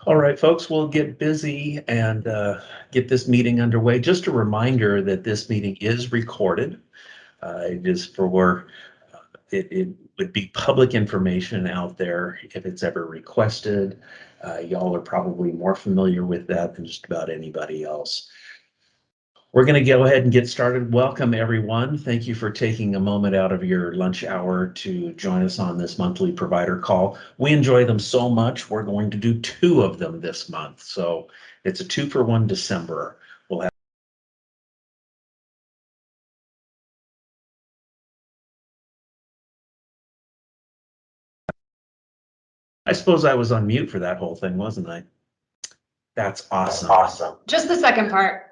All right, folks, we'll get busy and get this meeting underway. Just a reminder that this meeting is recorded. It is for, it would be public information out there if it's ever requested. Y'all are probably more familiar with that than just about anybody else. We're going to go ahead and get started. Welcome, everyone. Thank you for taking a moment out of your lunch hour to join us on this monthly provider call. We enjoy them so much, we're going to do two of them this month. So it's a 2-for-1 December. We'll have. I suppose I was on mute for that whole thing, wasn't I? That's awesome. Awesome. Just the second part.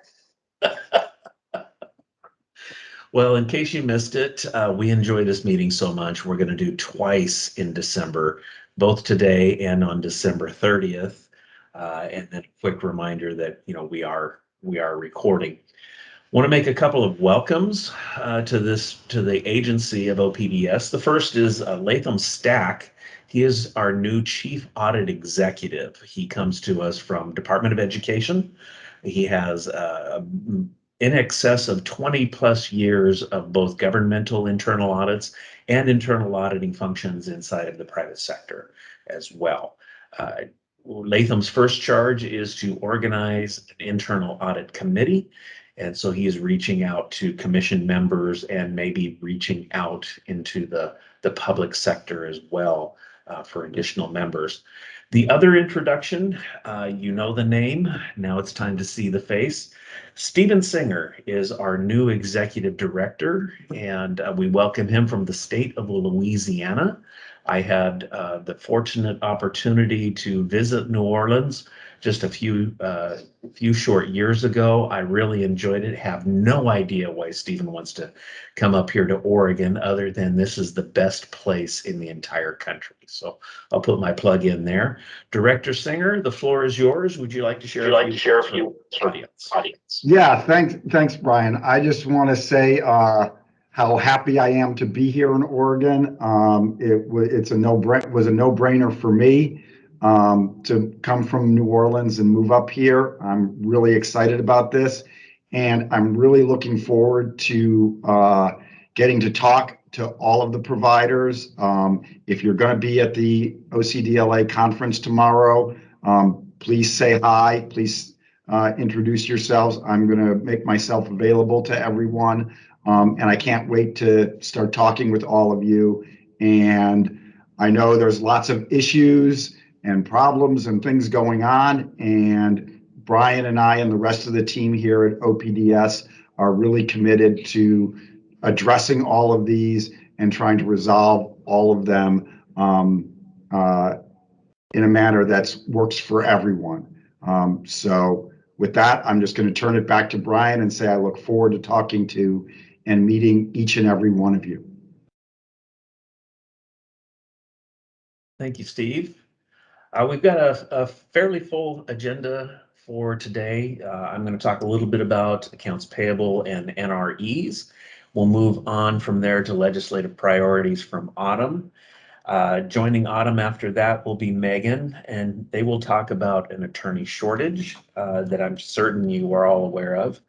Well, in case you missed it, we enjoy this meeting so much. We're going to do twice in December, both today and on December 30th. And then a quick reminder that, we are recording. Want to make a couple of welcomes to the agency of OPDS. The first is Latham Stack. He is our new Chief Audit Executive. He comes to us from Department of Education. He has in excess of 20 plus years of both governmental internal audits and internal auditing functions inside of the private sector as well. Latham's first charge is to organize an internal audit committee. And so he is reaching out to commission members and maybe reaching out into the public sector as well for additional members. The other introduction, you know the name, now it's time to see the face. Stephen Singer is our new executive director, and we welcome him from the state of Louisiana. I had the fortunate opportunity to visit New Orleans just a few short years ago. I really enjoyed it. Have no idea why Stephen wants to come up here to Oregon, other than this is the best place in the entire country. So I'll put my plug in there. Director Singer, the floor is yours. Would you like to share a few audience? Yeah, thanks, Brian. I just want to say how happy I am to be here in Oregon. It's a no-brainer for me to come from New Orleans and move up here. I'm really excited about this, and I'm really looking forward to getting to talk to all of the providers. If you're going to be at the OCDLA conference tomorrow, please say hi. Please introduce yourselves. I'm going to make myself available to everyone, and I can't wait to start talking with all of you. And I know there's lots of issues and problems and things going on, and Brian and I and the rest of the team here at OPDS are really committed to addressing all of these and trying to resolve all of them in a manner that works for everyone. So with that, I'm just going to turn it back to Brian and say I look forward to talking to and meeting each and every one of you. Thank you, Steve. We've got a fairly full agenda for today. I'm going to talk a little bit about accounts payable and NREs. We'll move on from there to legislative priorities from Autumn. Joining Autumn after that will be Megan, and they will talk about an attorney shortage that I'm certain you are all aware of.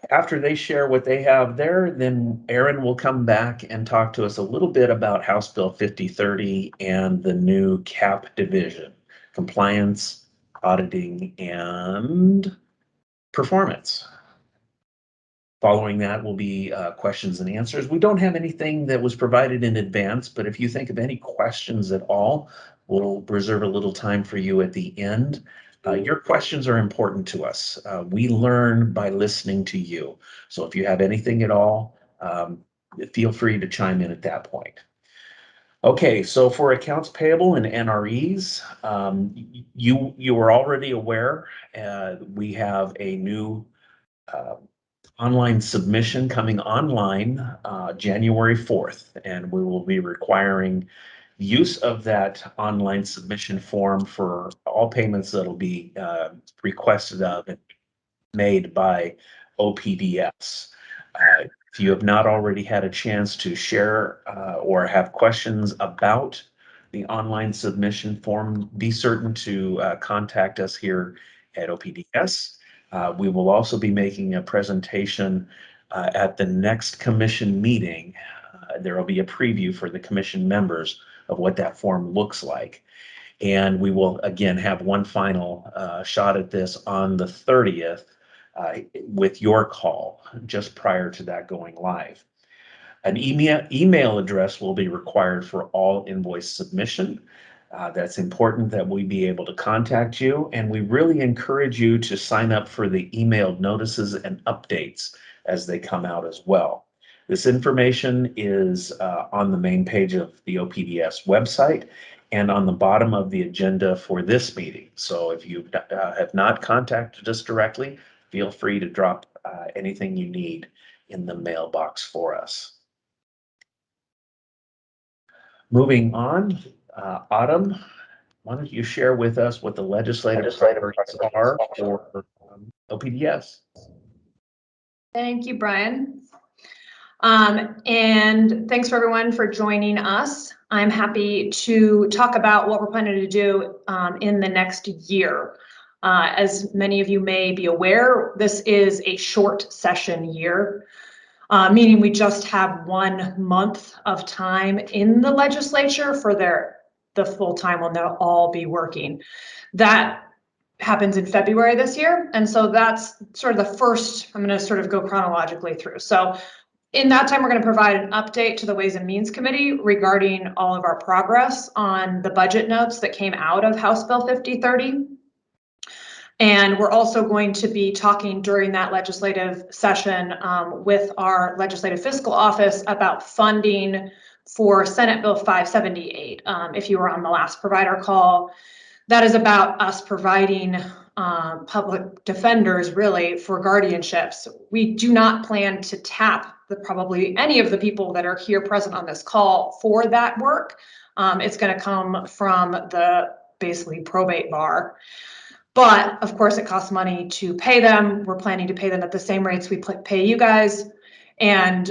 After they share what they have there, then Aaron will come back and talk to us a little bit about House Bill 5030 and the new CAP division, compliance, auditing, and performance. Following that will be questions and answers. We don't have anything that was provided in advance, but if you think of any questions at all, we'll reserve a little time for you at the end. Your questions are important to us. We learn by listening to you. So if you have anything at all, feel free to chime in at that point. Okay, so for accounts payable and NREs, you are already aware we have a new online submission coming online January 4th, and we will be requiring use of that online submission form for all payments that'll be requested of and made by OPDS. If you have not already had a chance to share or have questions about the online submission form, be certain to contact us here at OPDS. We will also be making a presentation at the next commission meeting. There will be a preview for the commission members of what that form looks like. And we will again have one final shot at this on the 30th with your call just prior to that going live. An email address will be required for all invoice submission. That's important that we be able to contact you, and we really encourage you to sign up for the emailed notices and updates as they come out as well. This information is on the main page of the OPDS website and on the bottom of the agenda for this meeting. So if you have not contacted us directly, feel free to drop anything you need in the mailbox for us. Moving on, Autumn, why don't you share with us what the legislative priorities are for OPDS? Thank you, Brian. And thanks for everyone for joining us. I'm happy to talk about what we're planning to do in the next year. As many of you may be aware, this is a short session year. Meaning we just have 1 month of time in the legislature for the full time when they'll all be working. That happens in February this year. And so that's sort of the first, I'm going to sort of go chronologically through. So in that time, we're going to provide an update to the Ways and Means Committee regarding all of our progress on the budget notes that came out of House Bill 5030. And we're also going to be talking during that legislative session with our legislative fiscal office about funding for Senate Bill 578. If you were on the last provider call, that is about us providing public defenders really for guardianships. We do not plan to tap probably any of the people that are here present on this call for that work. It's going to come from the basically probate bar. But of course, it costs money to pay them. We're planning to pay them at the same rates we pay you guys. And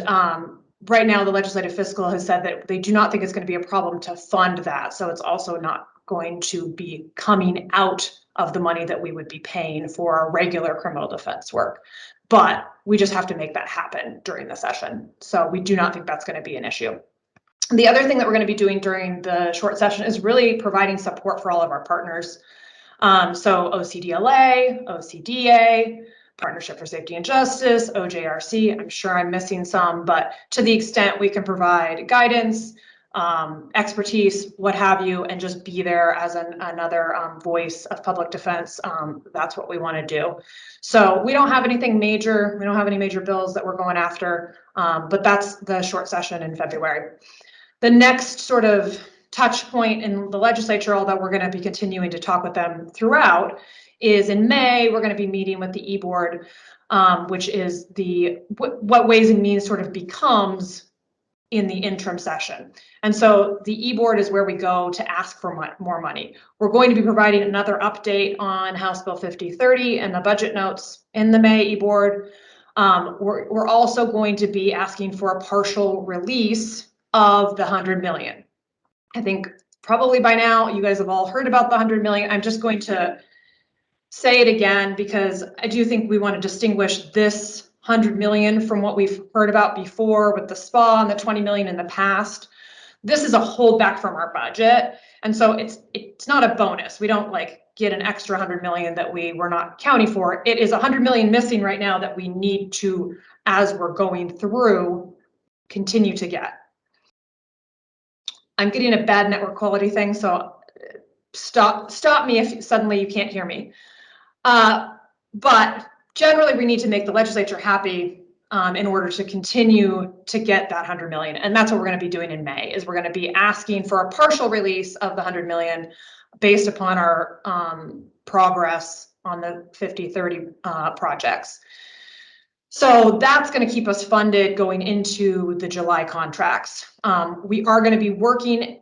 right now, the legislative fiscal has said that they do not think it's going to be a problem to fund that. So it's also not going to be coming out of the money that we would be paying for our regular criminal defense work. But we just have to make that happen during the session. So we do not think that's going to be an issue. The other thing that we're going to be doing during the short session is really providing support for all of our partners. So OCDLA, OCDA, Partnership for Safety and Justice, OJRC, I'm sure I'm missing some, but to the extent we can provide guidance, expertise, what have you, and just be there as another voice of public defense, that's what we want to do. So we don't have anything major, we don't have any major bills that we're going after, but that's the short session in February. The next sort of touch point in the legislature, although we're going to be continuing to talk with them throughout, is in May, we're going to be meeting with the e-board, which is what Ways and Means sort of becomes in the interim session. And so the e-board is where we go to ask for more money. We're going to be providing another update on House Bill 5030 and the budget notes in the May e-board. We're also going to be asking for a partial release of the 100 million. I think probably by now you guys have all heard about the 100 million. I'm just going to say it again because I do think we want to distinguish this 100 million from what we've heard about before with the SPA and the 20 million in the past. This is a holdback from our budget. And so it's not a bonus. We don't like get an extra 100 million that we were not counting for. It is 100 million missing right now that we need to, as we're going through, continue to get. I'm getting a bad network quality thing, so stop me if suddenly you can't hear me. But generally, we need to make the legislature happy in order to continue to get that 100 million. And that's what we're going to be doing in May, is we're going to be asking for a partial release of the 100 million based upon our progress on the 5030 projects. So that's going to keep us funded going into the July contracts. We are going to be working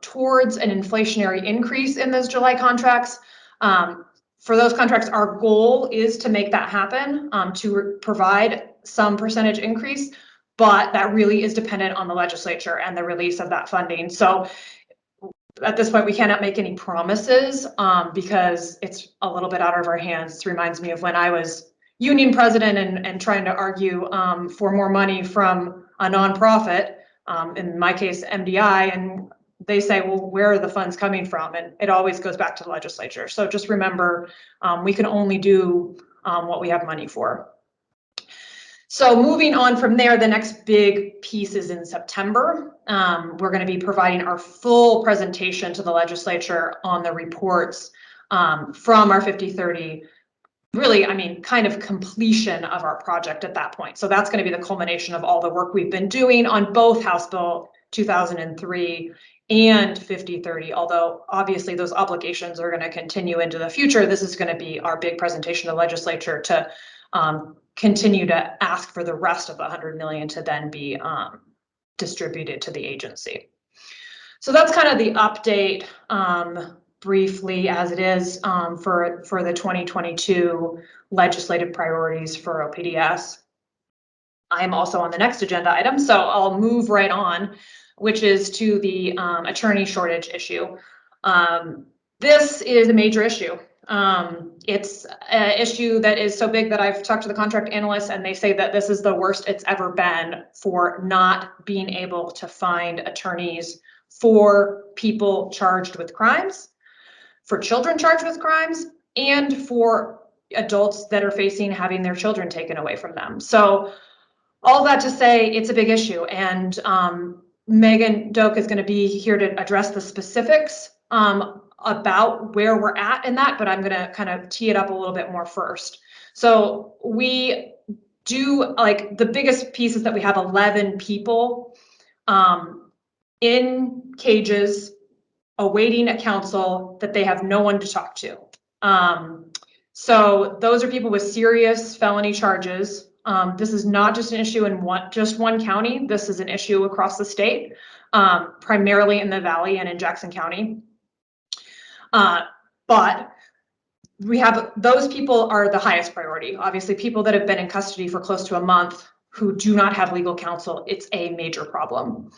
towards an inflationary increase in those July contracts. For those contracts, our goal is to make that happen, to provide some percentage increase, but that really is dependent on the legislature and the release of that funding. So at this point, we cannot make any promises because it's a little bit out of our hands. This reminds me of when I was union president and trying to argue for more money from a nonprofit, in my case, MDI, and they say, well, where are the funds coming from? And it always goes back to the legislature. So just remember, we can only do what we have money for. So moving on from there, the next big piece is in September. We're going to be providing our full presentation to the legislature on the reports from our 50/30, really, I mean, kind of completion of our project at that point. So that's going to be the culmination of all the work we've been doing on both House Bill 2003 and 50/30, although obviously those obligations are going to continue into the future. This is going to be our big presentation to the legislature to continue to ask for the rest of the 100 million to then be distributed to the agency. So that's kind of the update briefly as it is for the 2022 legislative priorities for OPDS. I'm also on the next agenda item, so I'll move right on, which is to the attorney shortage issue. This is a major issue. It's an issue that is so big that I've talked to the contract analysts and they say that this is the worst it's ever been for not being able to find attorneys for people charged with crimes, for children charged with crimes, and for adults that are facing having their children taken away from them. So all that to say, it's a big issue, and Megan Doak is going to be here to address the specifics about where we're at in that, but I'm going to kind of tee it up a little bit more first. So we do, like, the biggest piece is that we have 11 people in cages awaiting a counsel that they have no one to talk to. So those are people with serious felony charges. This is not just an issue in just one county. This is an issue across the state, primarily in the Valley and in Jackson County. But we have, those people are the highest priority. Obviously, people that have been in custody for close to a month who do not have legal counsel, it's a major problem.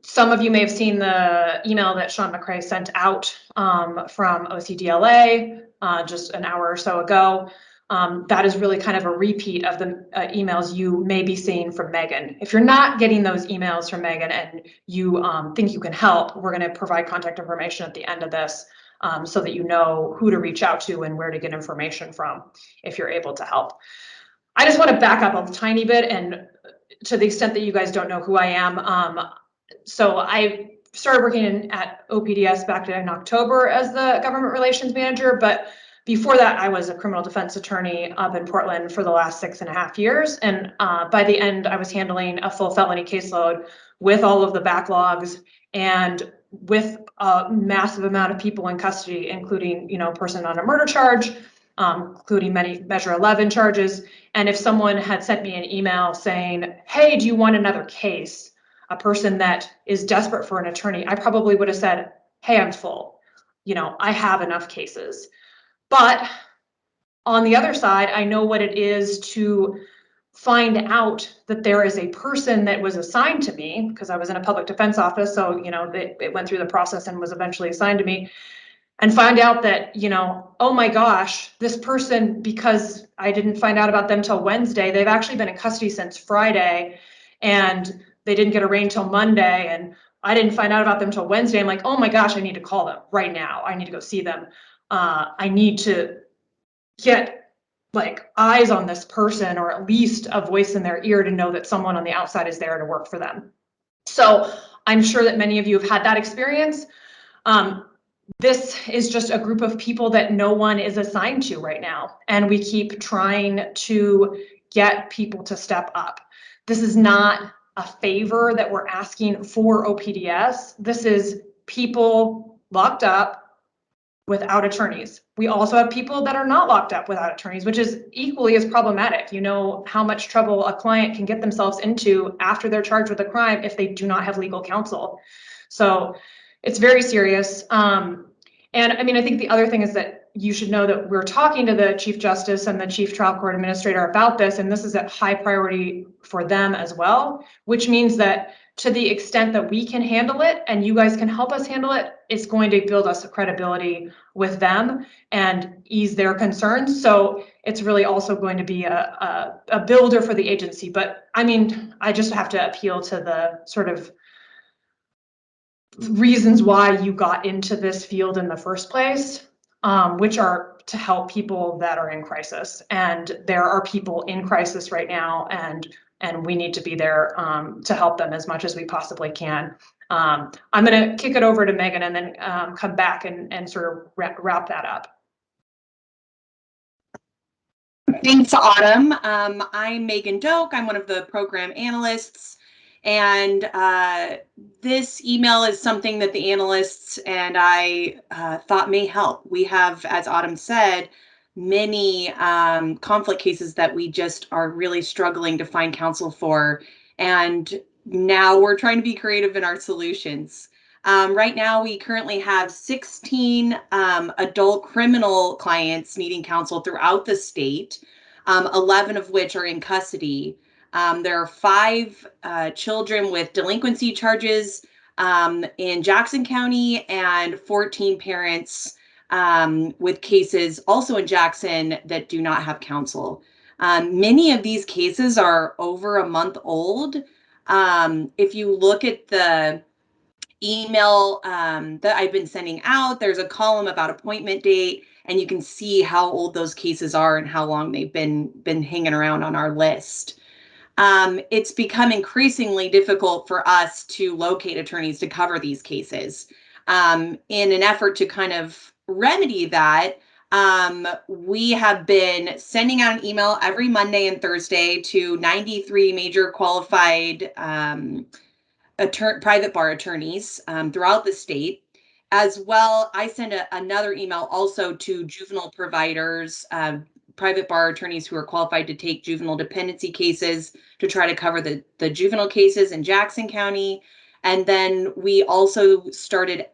Some of you may have seen the email that Sean McCrae sent out from OCDLA just an hour or so ago. That is really kind of a repeat of the emails you may be seeing from Megan. If you're not getting those emails from Megan and you think you can help, we're going to provide contact information at the end of this so that you know who to reach out to and where to get information from if you're able to help. I just want to back up a tiny bit, and to the extent that you guys don't know who I am, so I started working at OPDS back in October as the government relations manager, but before that, I was a criminal defense attorney up in Portland for the last 6.5 years. And by the end, I was handling a full felony caseload with all of the backlogs and with a massive amount of people in custody, including, a person on a murder charge, including many Measure 11 charges. And if someone had sent me an email saying, hey, do you want another case? A person that is desperate for an attorney, I probably would have said, hey, I'm full. I have enough cases. But on the other side, I know what it is to find out that there is a person that was assigned to me, because I was in a public defense office. So, it went through the process and was eventually assigned to me, and find out that, oh my gosh, this person, because I didn't find out about them till Wednesday, they've actually been in custody since Friday, and they didn't get arraigned till Monday, and I didn't find out about them till Wednesday. I'm like, oh my gosh, I need to call them right now. I need to go see them. I need to get eyes on this person, or at least a voice in their ear to know that someone on the outside is there to work for them. So I'm sure that many of you have had that experience. This is just a group of people that no one is assigned to right now. And we keep trying to get people to step up. This is not a favor that we're asking for OPDS. This is people locked up without attorneys. We also have people that are not locked up without attorneys, which is equally as problematic. You know how much trouble a client can get themselves into after they're charged with a crime if they do not have legal counsel. So it's very serious. And I mean, I think the other thing is that you should know that we're talking to the Chief Justice and the Chief Trial Court Administrator about this, and this is a high priority for them as well, which means that to the extent that we can handle it and you guys can help us handle it, it's going to build us a credibility with them and ease their concerns. So it's really also going to be a builder for the agency. But I mean, I just have to appeal to the sort of reasons why you got into this field in the first place, which are to help people that are in crisis. And there are people in crisis right now, and we need to be there to help them as much as we possibly can. I'm going to kick it over to Megan and then come back and sort of wrap that up. Thanks, Autumn. I'm Megan Doak. I'm one of the program analysts. And this email is something that the analysts and I thought may help. We have, as Autumn said, many conflict cases that we just are really struggling to find counsel for. And now we're trying to be creative in our solutions. Right now, we currently have 16 adult criminal clients needing counsel throughout the state, 11 of which are in custody. There are 5 children with delinquency charges in Jackson County and 14 parents with cases also in Jackson that do not have counsel. Many of these cases are over a month old. If you look at the email that I've been sending out, there's a column about appointment date, and you can see how old those cases are and how long they've been hanging around on our list. It's become increasingly difficult for us to locate attorneys to cover these cases. In an effort to kind of remedy that, we have been sending out an email every Monday and Thursday to 93 major qualified private bar attorneys throughout the state. As well, I send another email also to juvenile providers, private bar attorneys who are qualified to take juvenile dependency cases to try to cover the juvenile cases in Jackson County. And then we also started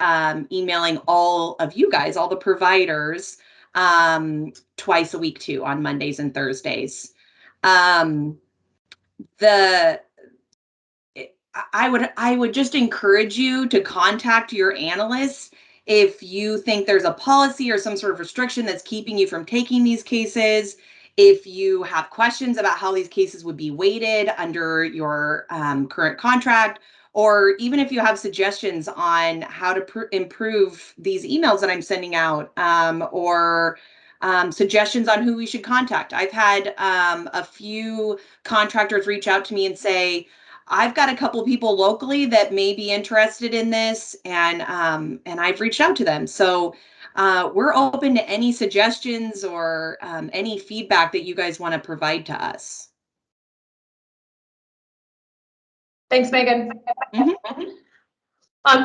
emailing all of you guys, all the providers, twice a week too, on Mondays and Thursdays. I would just encourage you to contact your analysts if you think there's a policy or some sort of restriction that's keeping you from taking these cases. If you have questions about how these cases would be weighted under your current contract, or even if you have suggestions on how to improve these emails that I'm sending out, or suggestions on who we should contact. I've had a few contractors reach out to me and say, I've got a couple of people locally that may be interested in this, and I've reached out to them. So we're open to any suggestions or any feedback that you guys want to provide to us. Thanks, Megan.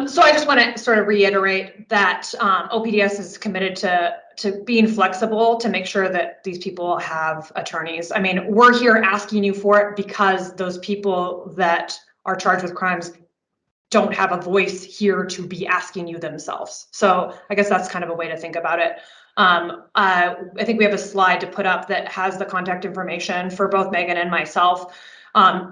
So I just want to sort of reiterate that OPDS is committed to being flexible to make sure that these people have attorneys. I mean, we're here asking you for it because those people that are charged with crimes don't have a voice here to be asking you themselves. So I guess that's kind of a way to think about it. I think we have a slide to put up that has the contact information for both Megan and myself.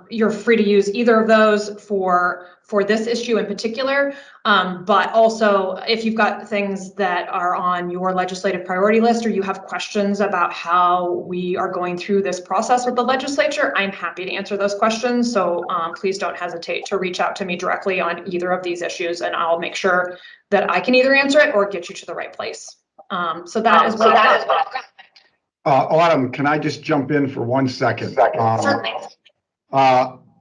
You're free to use either of those for this issue in particular, but also if you've got things that are on your legislative priority list or you have questions about how we are going through this process with the legislature, I'm happy to answer those questions. So please don't hesitate to reach out to me directly on either of these issues, and I'll make sure that I can either answer it or get you to the right place. So that is what I've got. Autumn, can I just jump in for 1 second? Certainly.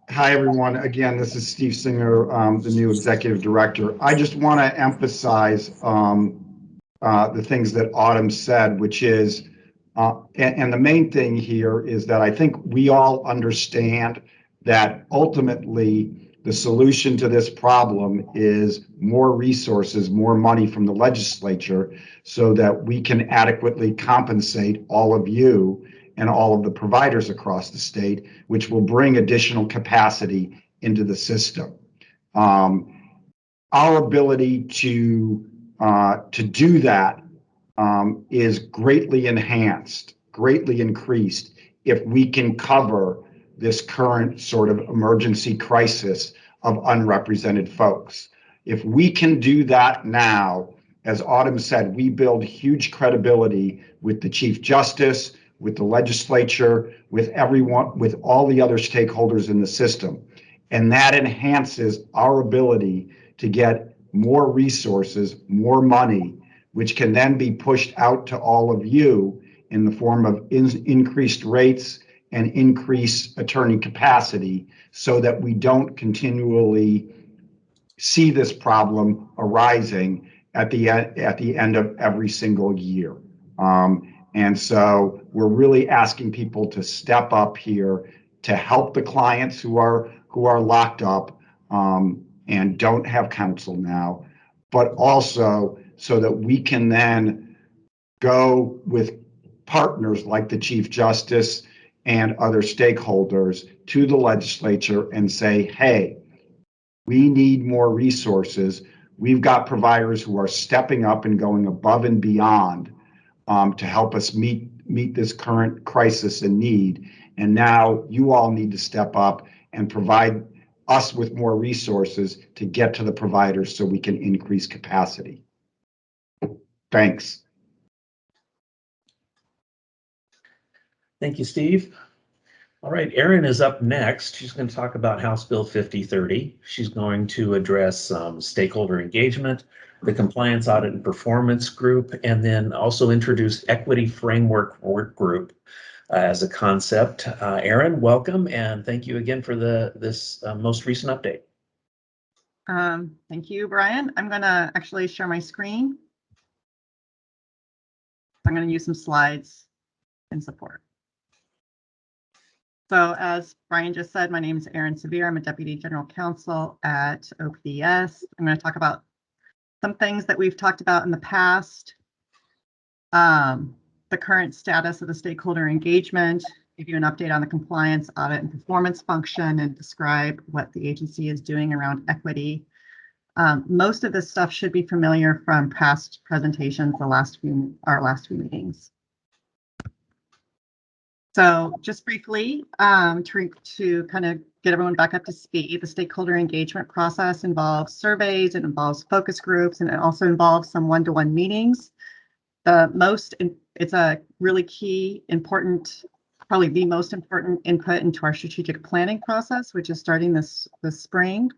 Hi, everyone. Again, this is Steve Singer, the new executive director. I just want to emphasize the things that Autumn said, which is, and the main thing here is that I think we all understand that ultimately the solution to this problem is more resources, more money from the legislature so that we can adequately compensate all of you and all of the providers across the state, which will bring additional capacity into the system. Our ability to do that is greatly enhanced, greatly increased if we can cover this current sort of emergency crisis of unrepresented folks. If we can do that now, as Autumn said, we build huge credibility with the Chief Justice, with the legislature, with everyone, with all the other stakeholders in the system. And that enhances our ability to get more resources, more money, which can then be pushed out to all of you in the form of increased rates and increased attorney capacity, so that we don't continually see this problem arising at the end of every single year. And so we're really asking people to step up here to help the clients who are locked up and don't have counsel now, but also so that we can then go with partners like the Chief Justice and other stakeholders to the legislature and say, hey, we need more resources. We've got providers who are stepping up and going above and beyond to help us meet this current crisis and need. And now you all need to step up and provide us with more resources to get to the providers so we can increase capacity. Thanks. Thank you, Steve. All right, Erin is up next. She's going to talk about House Bill 5030. She's going to address stakeholder engagement, the Compliance Audit and Performance Group, and then also introduce Equity Framework Work Group as a concept. Erin, welcome, and thank you again for this most recent update. Thank you, Brian. I'm going to actually share my screen. I'm going to use some slides in support. So as Brian just said, my name is Erin Severe. I'm a Deputy General Counsel at OPDS. I'm going to talk about some things that we've talked about in the past, the current status of the stakeholder engagement, give you an update on the compliance, audit, and performance function, and describe what the agency is doing around equity. Most of this stuff should be familiar from past presentations, our last few meetings. So just briefly, to kind of get everyone back up to speed, the stakeholder engagement process involves surveys, it involves focus groups, and it also involves some one-to-one meetings. It's a really key, important, probably the most important input into our strategic planning process, which is starting this spring.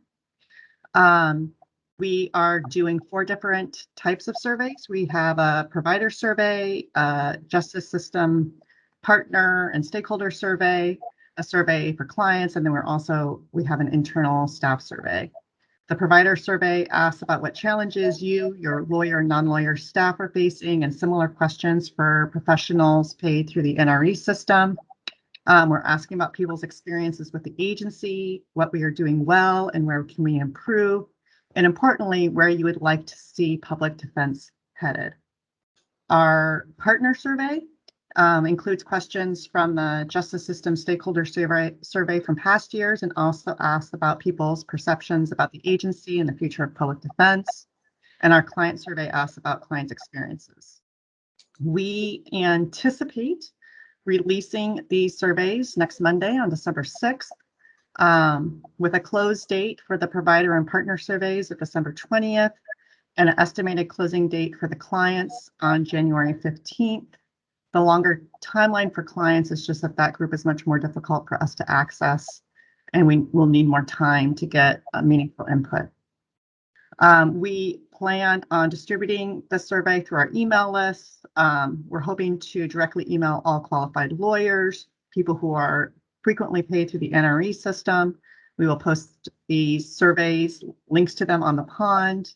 We are doing 4 different types of surveys. We have a provider survey, a justice system partner and stakeholder survey, a survey for clients, and then we have an internal staff survey. The provider survey asks about what challenges you, your lawyer, non-lawyer staff are facing, and similar questions for professionals paid through the NRE system. We're asking about people's experiences with the agency, what we are doing well, and where can we improve, and importantly, where you would like to see public defense headed. Our partner survey includes questions from the Justice System Stakeholder Survey from past years, and also asks about people's perceptions about the agency and the future of public defense. And our client survey asks about clients' experiences. We anticipate releasing these surveys next Monday on December 6th, with a close date for the provider and partner surveys of December 20th, and an estimated closing date for the clients on January 15th. The longer timeline for clients is just that group is much more difficult for us to access, and we will need more time to get a meaningful input. We plan on distributing the survey through our email lists. We're hoping to directly email all qualified lawyers, people who are frequently paid through the NRE system. We will post these surveys, links to them on the pond,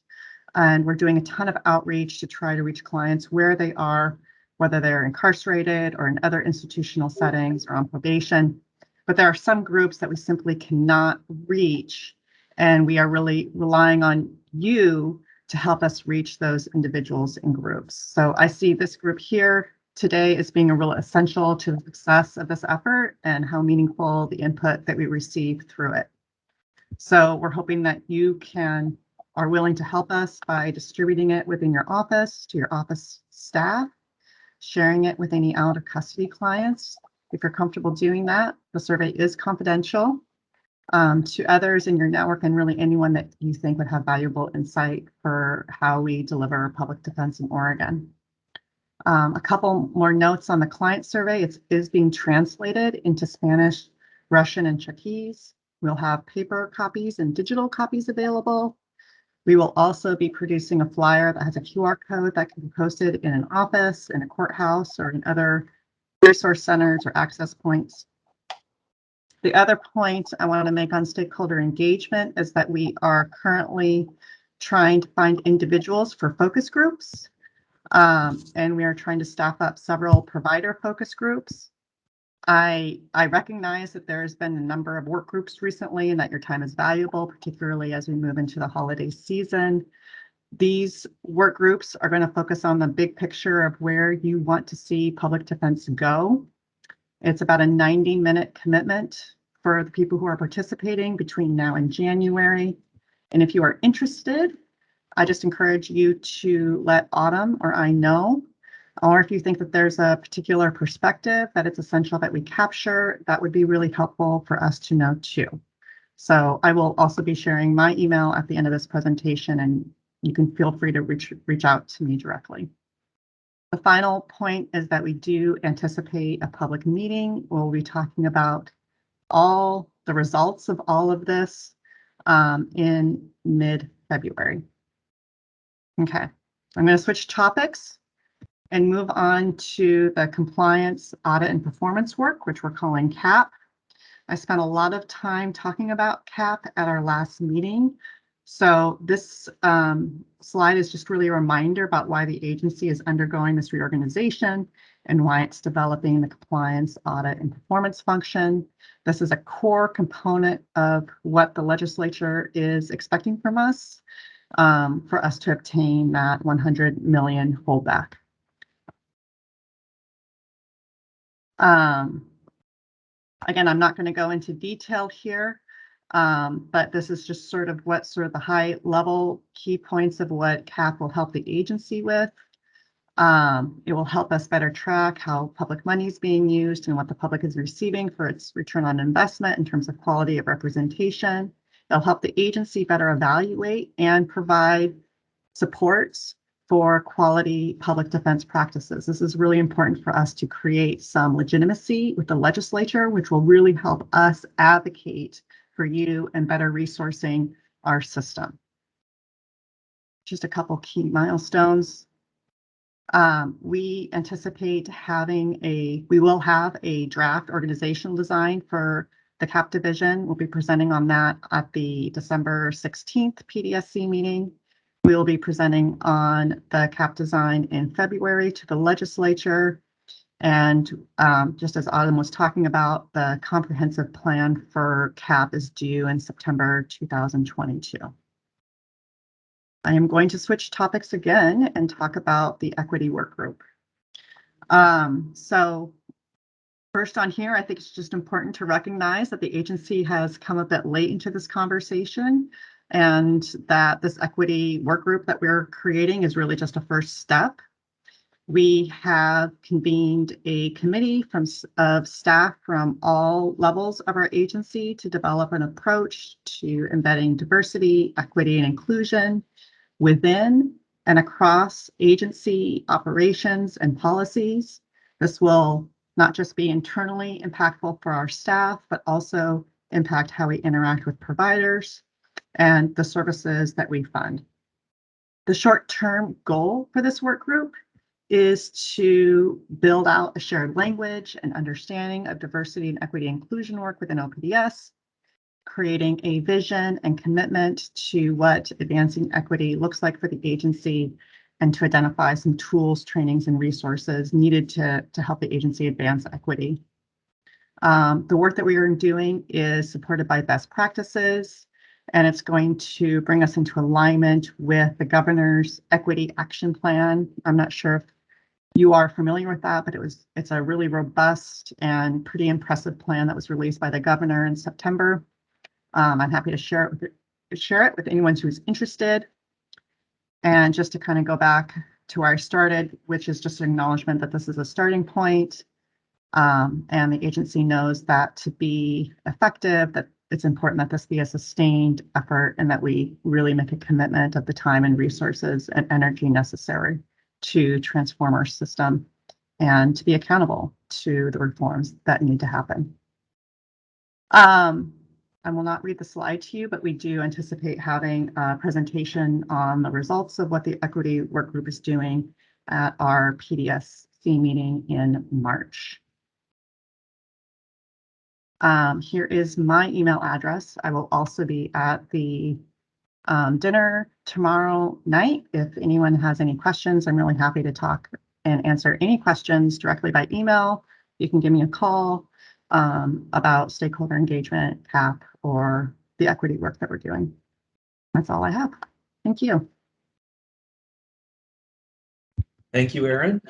and we're doing a ton of outreach to try to reach clients where they are, whether they're incarcerated or in other institutional settings or on probation. But there are some groups that we simply cannot reach, and we are really relying on you to help us reach those individuals and groups. So I see this group here today as being a real essential to the success of this effort and how meaningful the input that we receive through it. So we're hoping that you are willing to help us by distributing it within your office, to your office staff, sharing it with any out of custody clients. If you're comfortable doing that, the survey is confidential. to others in your network and really anyone that you think would have valuable insight for how we deliver public defense in Oregon. A couple more notes on the client survey. It is being translated into Spanish, Russian, and Czechese. We'll have paper copies and digital copies available. We will also be producing a flyer that has a QR code that can be posted in an office, in a courthouse, or in other resource centers or access points. The other point I want to make on stakeholder engagement is that we are currently trying to find individuals for focus groups. And we are trying to staff up several provider focus groups. I recognize that there has been a number of work groups recently and that your time is valuable, particularly as we move into the holiday season. These work groups are going to focus on the big picture of where you want to see public defense go. It's about a 90-minute commitment for the people who are participating between now and January. And if you are interested, I just encourage you to let Autumn or I know, or if you think that there's a particular perspective that it's essential that we capture, that would be really helpful for us to know too. So I will also be sharing my email at the end of this presentation, and you can feel free to reach out to me directly. The final point is that we do anticipate a public meeting. We'll be talking about all the results of all of this in mid-February. Okay, I'm going to switch topics and move on to the compliance, audit, and performance work, which we're calling CAP. I spent a lot of time talking about CAP at our last meeting. So this slide is just really a reminder about why the agency is undergoing this reorganization and why it's developing the compliance, audit, and performance function. This is a core component of what the legislature is expecting from us for us to obtain that 100 million holdback. Again, I'm not going to go into detail here, but this is just sort of the high level key points of what CAP will help the agency with. It will help us better track how public money is being used and what the public is receiving for its return on investment in terms of quality of representation. It'll help the agency better evaluate and provide supports for quality public defense practices. This is really important for us to create some legitimacy with the legislature, which will really help us advocate for you and better resourcing our system. Just a couple key milestones. We anticipate we will have a draft organizational design for the CAP division. We'll be presenting on that at the December 16th PDSC meeting. We will be presenting on the CAP design in February to the legislature. And just as Autumn was talking about, the comprehensive plan for CAP is due in September 2022. I am going to switch topics again and talk about the equity work group. So first on here, I think it's just important to recognize that the agency has come a bit late into this conversation, and that this equity work group that we're creating is really just a first step. We have convened a committee of staff from all levels of our agency to develop an approach to embedding diversity, equity, and inclusion within and across agency operations and policies. This will not just be internally impactful for our staff, but also impact how we interact with providers and the services that we fund. The short-term goal for this work group is to build out a shared language and understanding of diversity and equity inclusion work within OPDS, creating a vision and commitment to what advancing equity looks like for the agency, and to identify some tools, trainings, and resources needed to help the agency advance equity. The work that we are doing is supported by best practices, and it's going to bring us into alignment with the governor's equity action plan. I'm not sure if you are familiar with that, but it's a really robust and pretty impressive plan that was released by the governor in September. I'm happy to share it with anyone who's interested. And just to kind of go back to where I started, which is just an acknowledgement that this is a starting point, and the agency knows that to be effective, that it's important that this be a sustained effort and that we really make a commitment of the time and resources and energy necessary to transform our system and to be accountable to the reforms that need to happen. I will not read the slide to you, but we do anticipate having a presentation on the results of what the equity work group is doing at our PDSC meeting in March. Here is my email address. I will also be at the dinner tomorrow night. If anyone has any questions, I'm really happy to talk and answer any questions directly by email. You can give me a call about stakeholder engagement, CAP, or the equity work that we're doing. That's all I have. Thank you. Thank you, Erin.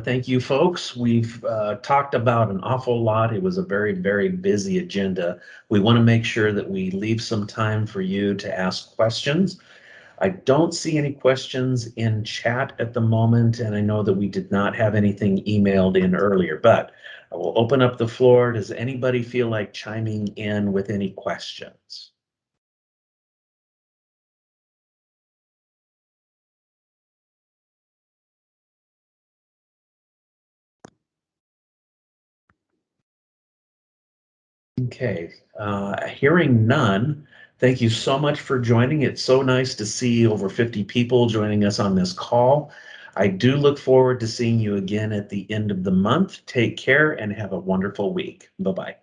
Thank you, folks. We've talked about an awful lot. It was a very, very busy agenda. We want to make sure that we leave some time for you to ask questions. I don't see any questions in chat at the moment, and I know that we did not have anything emailed in earlier, but I will open up the floor. Does anybody feel like chiming in with any questions? Okay, hearing none, thank you so much for joining. It's so nice to see over 50 people joining us on this call. I do look forward to seeing you again at the end of the month. Take care and have a wonderful week. Bye-bye.